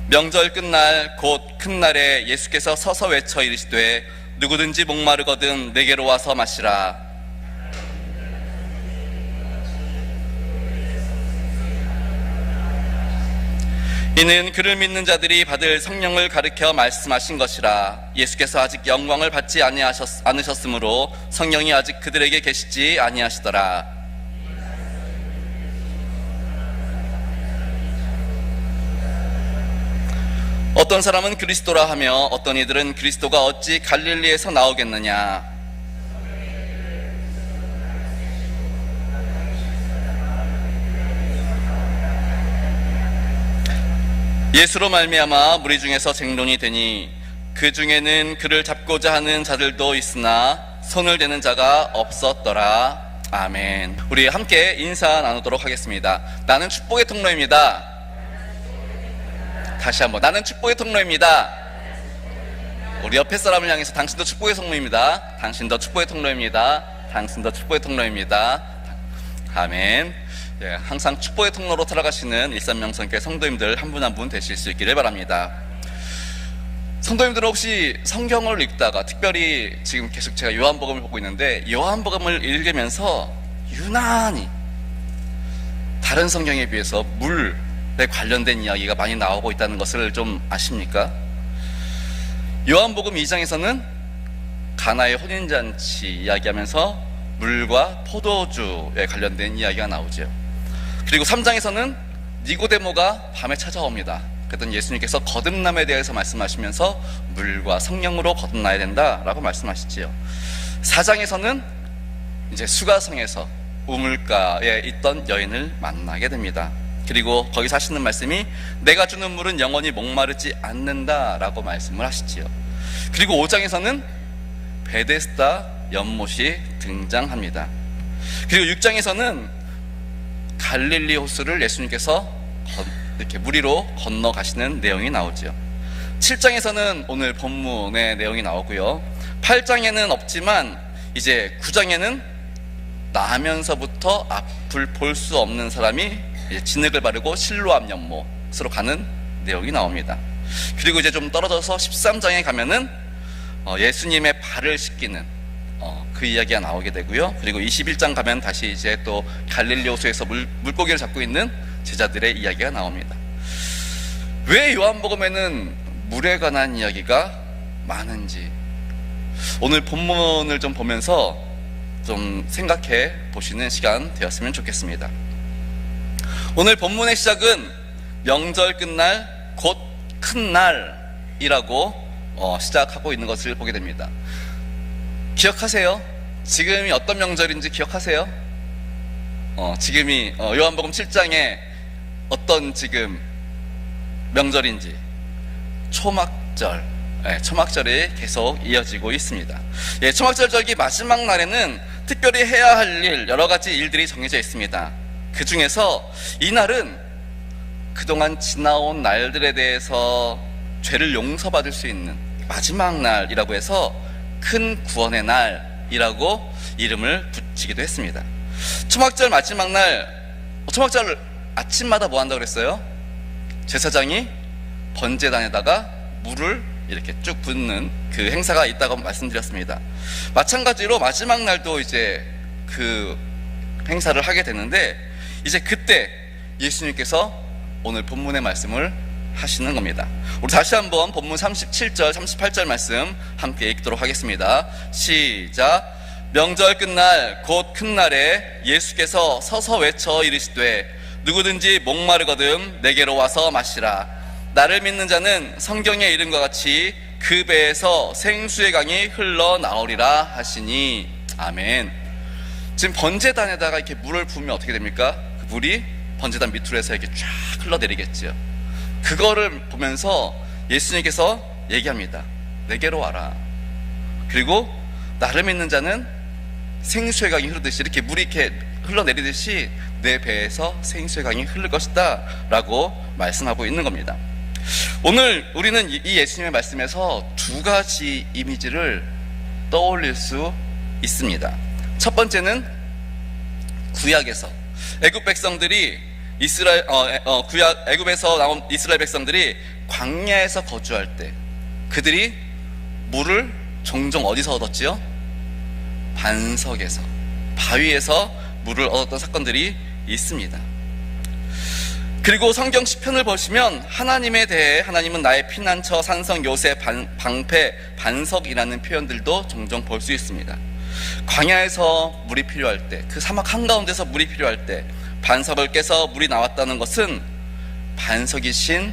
명절 끝날 곧 큰 날에 예수께서 서서 외쳐 이르시되 누구든지 목마르거든 내게로 와서 마시라. 이는 그를 믿는 자들이 받을 성령을 가르쳐 말씀하신 것이라. 예수께서 아직 영광을 받지 않으셨으므로 성령이 아직 그들에게 계시지 아니하시더라. 어떤 사람은 그리스도라 하며 어떤 이들은 그리스도가 어찌 갈릴리에서 나오겠느냐. 예수로 말미암아 무리 중에서 쟁론이 되니 그 중에는 그를 잡고자 하는 자들도 있으나 손을 대는 자가 없었더라. 아멘. 우리 함께 인사 나누도록 하겠습니다. 나는 축복의 통로입니다. 다시 한번, 나는 축복의 통로입니다. 우리 옆에 사람을 향해서 당신도 축복의 통로입니다. 당신도 축복의 통로입니다. 당신도 축복의 통로입니다. 아멘. 예, 항상 축복의 통로로 살아가시는 일산명성교회 성도님들 한 분 한 분 되실 수 있기를 바랍니다. 성도님들은 혹시 성경을 읽다가, 특별히 지금 계속 제가 요한복음을 보고 있는데 요한복음을 읽으면서 유난히 다른 성경에 비해서 물에 관련된 이야기가 많이 나오고 있다는 것을 좀 아십니까? 요한복음 2장에서는 가나의 혼인잔치 이야기하면서 물과 포도주에 관련된 이야기가 나오죠. 그리고 3장에서는 니고데모가 밤에 찾아옵니다. 그랬더니 예수님께서 거듭남에 대해서 말씀하시면서 물과 성령으로 거듭나야 된다라고 말씀하시지요. 4장에서는 이제 수가성에서 우물가에 있던 여인을 만나게 됩니다. 그리고 거기서 하시는 말씀이 내가 주는 물은 영원히 목마르지 않는다라고 말씀을 하시지요. 그리고 5장에서는 베데스다 연못이 등장합니다. 그리고 6장에서는 갈릴리 호수를 예수님께서 이렇게 무리로 건너가시는 내용이 나오죠. 7장에서는 오늘 본문의 내용이 나오고요. 8장에는 없지만 이제 9장에는 나면서부터 앞을 볼 수 없는 사람이 이제 진흙을 바르고 실로암 연못으로 가는 내용이 나옵니다. 그리고 이제 좀 떨어져서 13장에 가면은 예수님의 발을 씻기는 그 이야기가 나오게 되고요. 그리고 21장 가면 다시 이제 또 갈릴리 호수에서 물고기를 잡고 있는 제자들의 이야기가 나옵니다. 왜 요한복음에는 물에 관한 이야기가 많은지 오늘 본문을 좀 보면서 좀 생각해 보시는 시간 되었으면 좋겠습니다. 오늘 본문의 시작은 명절 끝날 곧 큰 날이라고 시작하고 있는 것을 보게 됩니다. 기억하세요? 지금이 어떤 명절인지 기억하세요? 지금이 요한복음 7장에 어떤 지금 명절인지 초막절, 초막절이 계속 이어지고 있습니다. 초막절 절기 마지막 날에는 특별히 해야 할 일, 여러 가지 일들이 정해져 있습니다. 그 중에서 이 날은 그동안 지나온 날들에 대해서 죄를 용서받을 수 있는 마지막 날이라고 해서 큰 구원의 날이라고 이름을 붙이기도 했습니다. 초막절 마지막 날, 초막절 아침마다 뭐 한다고 그랬어요? 제사장이 번제단에다가 물을 이렇게 쭉 붓는 그 행사가 있다고 말씀드렸습니다. 마찬가지로 마지막 날도 이제 그 행사를 하게 되는데 이제 그때 예수님께서 오늘 본문의 말씀을 하시는 겁니다. 우리 다시 한번 본문 37절 38절 말씀 함께 읽도록 하겠습니다. 시작. 명절 끝날 곧 큰 날에 예수께서 서서 외쳐 이르시되 누구든지 목마르거든 내게로 와서 마시라. 나를 믿는 자는 성경의 이름과 같이 그 배에서 생수의 강이 흘러나오리라 하시니. 아멘. 지금 번제단에다가 이렇게 물을 부으면 어떻게 됩니까? 그 물이 번제단 밑으로 해서 이렇게 쫙 흘러내리겠죠. 그거를 보면서 예수님께서 얘기합니다. 내게로 와라. 그리고 나를 믿는 자는 생수의 강이 흐르듯이 이렇게 물이 이렇게 흘러내리듯이 내 배에서 생수의 강이 흐를 것이다 라고 말씀하고 있는 겁니다. 오늘 우리는 이 예수님의 말씀에서 두 가지 이미지를 떠올릴 수 있습니다. 첫 번째는 구약에서 애굽 백성들이 구약 애굽에서 나온 이스라엘 백성들이 광야에서 거주할 때 그들이 물을 종종 어디서 얻었지요? 반석에서, 바위에서 물을 얻었던 사건들이 있습니다. 그리고 성경 시편을 보시면 하나님에 대해 하나님은 나의 피난처, 산성, 요새, 방패, 반석이라는 표현들도 종종 볼 수 있습니다. 광야에서 물이 필요할 때, 그 사막 한가운데서 물이 필요할 때 반석을 깨서 물이 나왔다는 것은 반석이신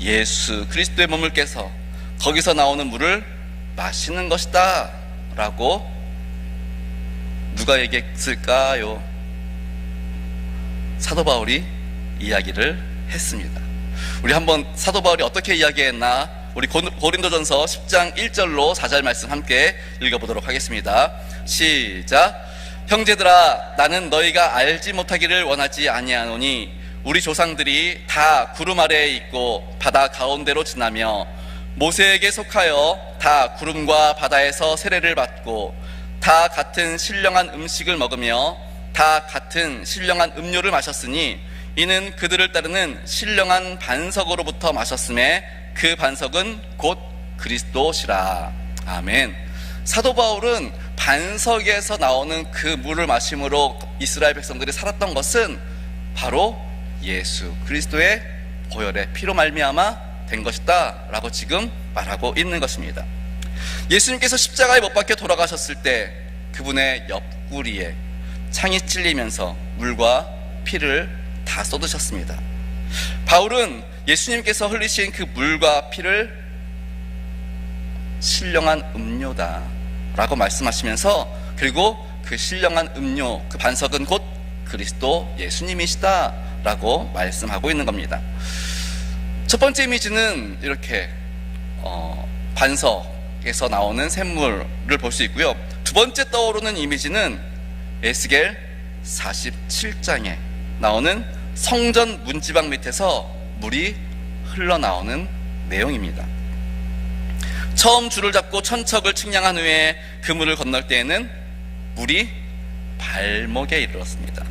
예수 그리스도의 몸을 깨서 거기서 나오는 물을 마시는 것이다 라고 누가 얘기했을까요? 사도 바울이 이야기를 했습니다. 우리 한번 사도 바울이 어떻게 이야기했나 우리 고린도전서 10장 1절로 4절 말씀 함께 읽어보도록 하겠습니다. 시작. 형제들아, 나는 너희가 알지 못하기를 원하지 아니하노니 우리 조상들이 다 구름 아래에 있고 바다 가운데로 지나며 모세에게 속하여 다 구름과 바다에서 세례를 받고 다 같은 신령한 음식을 먹으며 다 같은 신령한 음료를 마셨으니 이는 그들을 따르는 신령한 반석으로부터 마셨음에 그 반석은 곧 그리스도시라. 아멘. 사도 바울은 반석에서 나오는 그 물을 마심으로 이스라엘 백성들이 살았던 것은 바로 예수 그리스도의 보혈의 피로 말미암아 된 것이다 라고 지금 말하고 있는 것입니다. 예수님께서 십자가에 못 박혀 돌아가셨을 때 그분의 옆구리에 창이 찔리면서 물과 피를 다 쏟으셨습니다. 바울은 예수님께서 흘리신 그 물과 피를 신령한 음료다 라고 말씀하시면서 그리고 그 신령한 음료, 그 반석은 곧 그리스도 예수님이시다 라고 말씀하고 있는 겁니다. 첫 번째 이미지는 이렇게 반석에서 나오는 샘물을 볼 수 있고요. 두 번째 떠오르는 이미지는 에스겔 47장에 나오는 성전 문지방 밑에서 물이 흘러나오는 내용입니다. 처음 줄을 잡고 천척을 측량한 후에 그 물을 건널 때에는 물이 발목에 이르렀습니다.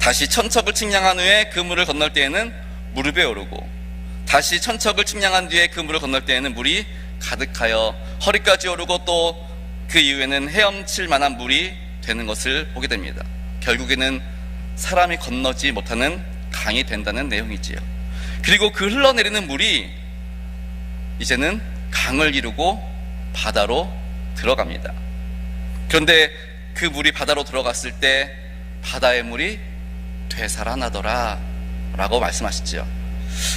다시 천척을 측량한 후에 그 물을 건널 때에는 무릎에 오르고 다시 천척을 측량한 뒤에 그 물을 건널 때에는 물이 가득하여 허리까지 오르고 또 그 이후에는 헤엄칠 만한 물이 되는 것을 보게 됩니다. 결국에는 사람이 건너지 못하는 강이 된다는 내용이지요. 그리고 그 흘러내리는 물이 이제는 강을 이루고 바다로 들어갑니다. 그런데 그 물이 바다로 들어갔을 때 바다의 물이 되살아나더라 라고 말씀하시죠.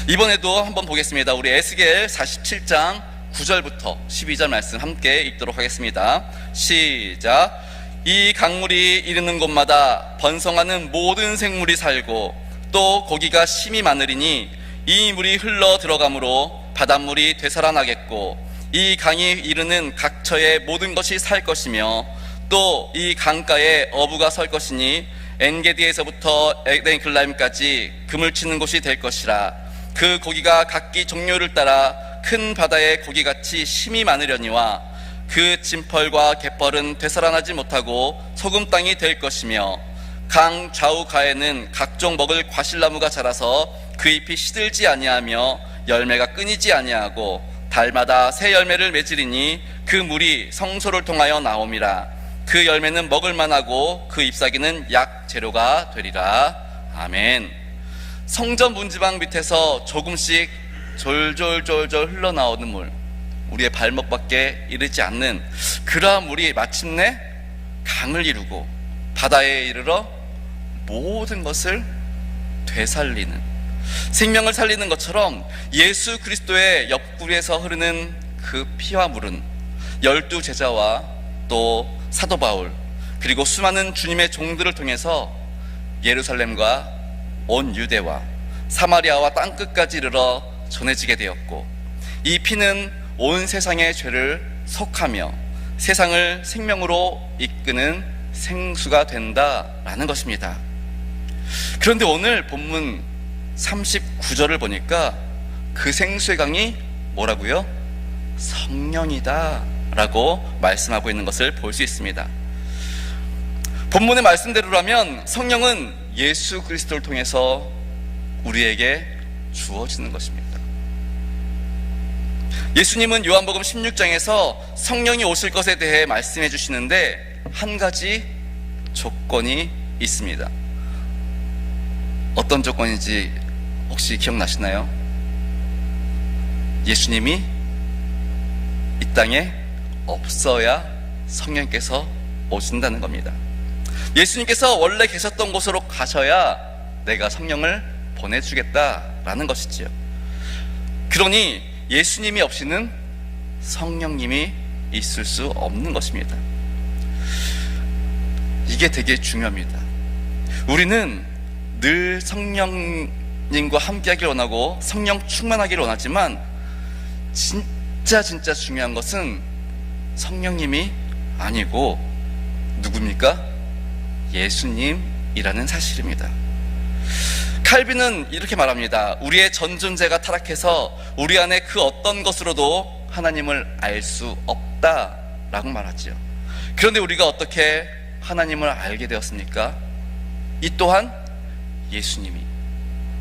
이번에도 한번 보겠습니다. 우리 에스겔 47장 9절부터 12절 말씀 함께 읽도록 하겠습니다. 시작. 이 강물이 이르는 곳마다 번성하는 모든 생물이 살고 또 고기가 심이 많으리니 이 물이 흘러 들어가므로 바닷물이 되살아나겠고 이 강이 이르는 각처의 모든 것이 살 것이며 또 이 강가에 어부가 설 것이니 엔게디에서부터 에덴글라임까지 금을 치는 곳이 될 것이라. 그 고기가 각기 종류를 따라 큰 바다의 고기같이 심이 많으려니와 그 진펄과 갯벌은 되살아나지 못하고 소금 땅이 될 것이며 강 좌우가에는 각종 먹을 과실나무가 자라서 그 잎이 시들지 아니하며 열매가 끊이지 아니하고 달마다 새 열매를 맺으리니 그 물이 성소를 통하여 나옴이라. 그 열매는 먹을 만하고 그 잎사귀는 약 재료가 되리라. 아멘. 성전 문지방 밑에서 조금씩 졸졸졸졸 흘러나오는 물, 우리의 발목밖에 이르지 않는 그러한 물이 마침내 강을 이루고 바다에 이르러 모든 것을 되살리는, 생명을 살리는 것처럼 예수 그리스도의 옆구리에서 흐르는 그 피와 물은 12 제자와 또 사도 바울 그리고 수많은 주님의 종들을 통해서 예루살렘과 온 유대와 사마리아와 땅끝까지 이르러 전해지게 되었고 이 피는 온 세상의 죄를 속하며 세상을 생명으로 이끄는 생수가 된다라는 것입니다. 그런데 오늘 본문 39절을 보니까 그 생수의 강이 뭐라고요? 성령이다 라고 말씀하고 있는 것을 볼 수 있습니다. 본문의 말씀대로라면 성령은 예수 그리스도를 통해서 우리에게 주어지는 것입니다. 예수님은 요한복음 16장에서 성령이 오실 것에 대해 말씀해 주시는데 한 가지 조건이 있습니다. 어떤 조건인지 혹시 기억나시나요? 예수님이 이 땅에 없어야 성령께서 오신다는 겁니다. 예수님께서 원래 계셨던 곳으로 가셔야 내가 성령을 보내주겠다라는 것이지요. 그러니 예수님이 없이는 성령님이 있을 수 없는 것입니다. 이게 되게 중요합니다. 우리는 늘 성령님과 함께하기를 원하고 성령 충만하기를 원하지만 진짜 중요한 것은 성령님이 아니고 누굽니까? 예수님이라는 사실입니다. 칼빈은 이렇게 말합니다. 우리의 전 존재가 타락해서 우리 안에 그 어떤 것으로도 하나님을 알 수 없다라고 말하지요. 그런데 우리가 어떻게 하나님을 알게 되었습니까? 이 또한 예수님이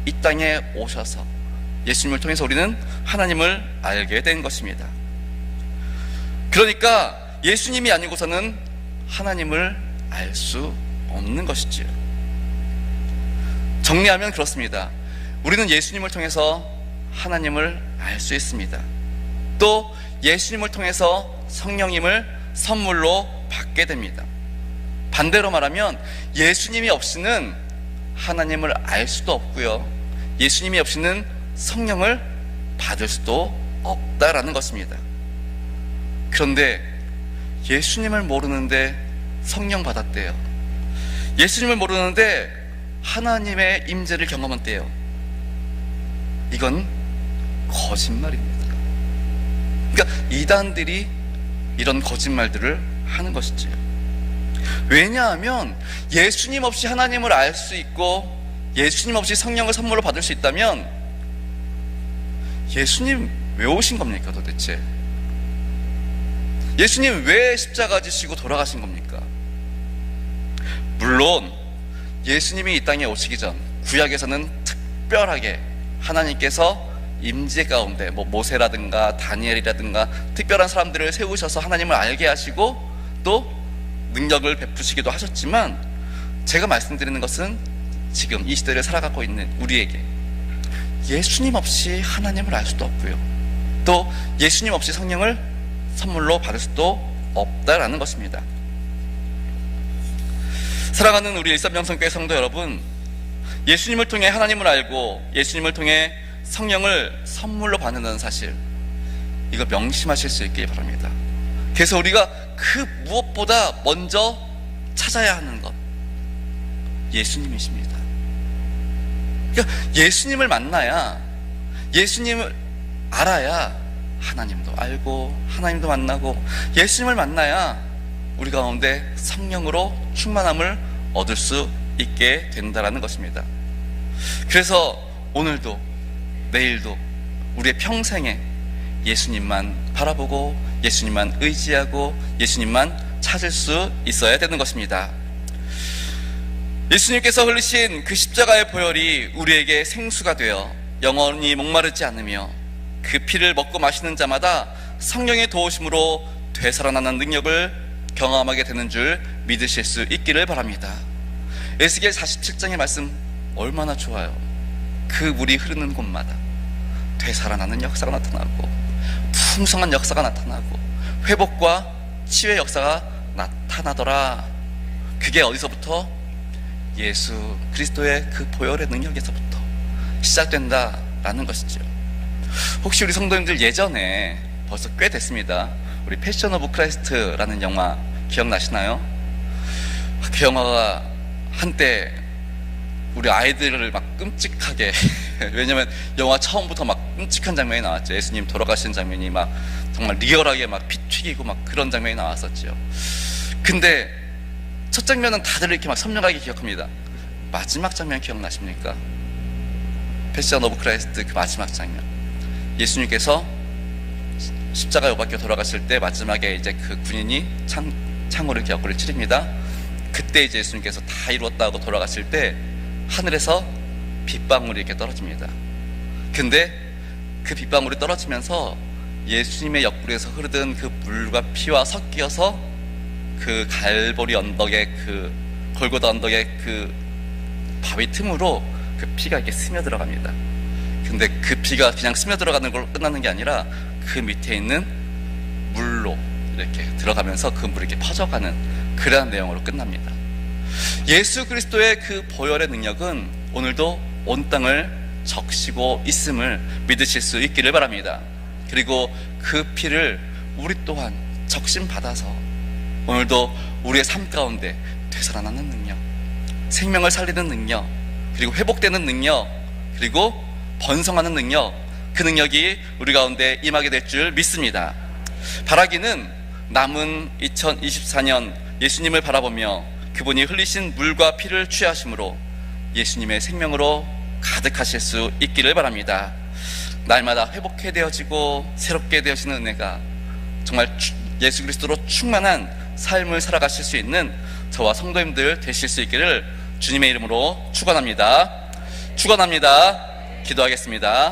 이 땅에 오셔서 예수님을 통해서 우리는 하나님을 알게 된 것입니다. 그러니까 예수님이 아니고서는 하나님을 알 수 없는 것이지요. 정리하면 그렇습니다. 우리는 예수님을 통해서 하나님을 알 수 있습니다. 또 예수님을 통해서 성령님을 선물로 받게 됩니다. 반대로 말하면 예수님이 없이는 하나님을 알 수도 없고요, 예수님이 없이는 성령을 받을 수도 없다라는 것입니다. 그런데 예수님을 모르는데 성령 받았대요. 예수님을 모르는데 하나님의 임재를 경험했대요. 이건 거짓말입니다. 그러니까 이단들이 이런 거짓말들을 하는 것이지요. 왜냐하면 예수님 없이 하나님을 알 수 있고 예수님 없이 성령을 선물로 받을 수 있다면 예수님 왜 오신 겁니까 도대체? 예수님 왜 십자가 지시고 돌아가신 겁니까? 물론 예수님이 이 땅에 오시기 전 구약에서는 특별하게 하나님께서 임재 가운데 모세라든가 다니엘이라든가 특별한 사람들을 세우셔서 하나님을 알게 하시고 또 능력을 베푸시기도 하셨지만, 제가 말씀드리는 것은 지금 이 시대를 살아가고 있는 우리에게 예수님 없이 하나님을 알 수도 없고요, 또 예수님 없이 성령을 선물로 받을 수도 없다라는 것입니다. 사랑하는 우리 일산명성교회 성도 여러분, 예수님을 통해 하나님을 알고 예수님을 통해 성령을 선물로 받는다는 사실, 이거 명심하실 수 있길 바랍니다. 그래서 우리가 그 무엇보다 먼저 찾아야 하는 것, 예수님이십니다. 그러니까 예수님을 만나야, 예수님을 알아야 하나님도 알고 하나님도 만나고, 예수님을 만나야 우리 가운데 성령으로 충만함을 얻을 수 있게 된다는 것입니다. 그래서 오늘도 내일도 우리의 평생에 예수님만 바라보고 예수님만 의지하고 예수님만 찾을 수 있어야 되는 것입니다. 예수님께서 흘리신 그 십자가의 보혈이 우리에게 생수가 되어 영원히 목마르지 않으며 그 피를 먹고 마시는 자마다 성령의 도우심으로 되살아나는 능력을 경험하게 되는 줄 믿으실 수 있기를 바랍니다. 에스겔 47장의 말씀 얼마나 좋아요. 그 물이 흐르는 곳마다 되살아나는 역사가 나타나고 풍성한 역사가 나타나고 회복과 치유의 역사가 나타나더라. 그게 어디서부터? 예수 그리스도의 그 보혈의 능력에서부터 시작된다라는 것이죠. 혹시 우리 성도님들 예전에 벌써 꽤 됐습니다, 우리 패션 오브 크라이스트라는 영화 기억나시나요? 그 영화가 한때 우리 아이들을 막 끔찍하게 왜냐면 영화 처음부터 막 끔찍한 장면이 나왔죠. 예수님 돌아가시는 장면이 막 정말 리얼하게 막 피 튀기고 막 그런 장면이 나왔었죠. 근데 첫 장면은 다들 이렇게 막 선명하게 기억합니다. 마지막 장면 기억나십니까? 패션 오브 크라이스트 그 마지막 장면, 예수님께서 십자가에 못 박혀 돌아가실 때 마지막에 이제 그 군인이 창으로 이렇게 옆구리를 찌릅니다. 그때 이제 예수님께서 다 이루었다고 돌아가실 때 하늘에서 빗방울이 이렇게 떨어집니다. 근데 그 빗방울이 떨어지면서 예수님의 옆구리에서 흐르던 그 물과 피와 섞여서 그 갈보리 언덕의 그 골고다 언덕의 그 바위 틈으로 그 피가 이렇게 스며 들어갑니다. 근데 그 피가 그냥 스며 들어가는 걸로 끝나는 게 아니라 그 밑에 있는 물로 이렇게 들어가면서 그 물이 이렇게 퍼져가는 그러한 내용으로 끝납니다. 예수 그리스도의 그 보혈의 능력은 오늘도 온 땅을 적시고 있음을 믿으실 수 있기를 바랍니다. 그리고 그 피를 우리 또한 적심받아서 오늘도 우리의 삶 가운데 되살아나는 능력, 생명을 살리는 능력, 그리고 회복되는 능력, 그리고 번성하는 능력, 그 능력이 우리 가운데 임하게 될 줄 믿습니다. 바라기는 남은 2024년 예수님을 바라보며 그분이 흘리신 물과 피를 취하심으로 예수님의 생명으로 가득하실 수 있기를 바랍니다. 날마다 회복해 되어지고 새롭게 되어지는 은혜가 정말 예수 그리스도로 충만한 삶을 살아가실 수 있는 저와 성도님들 되실 수 있기를 주님의 이름으로 축원합니다. 기도하겠습니다.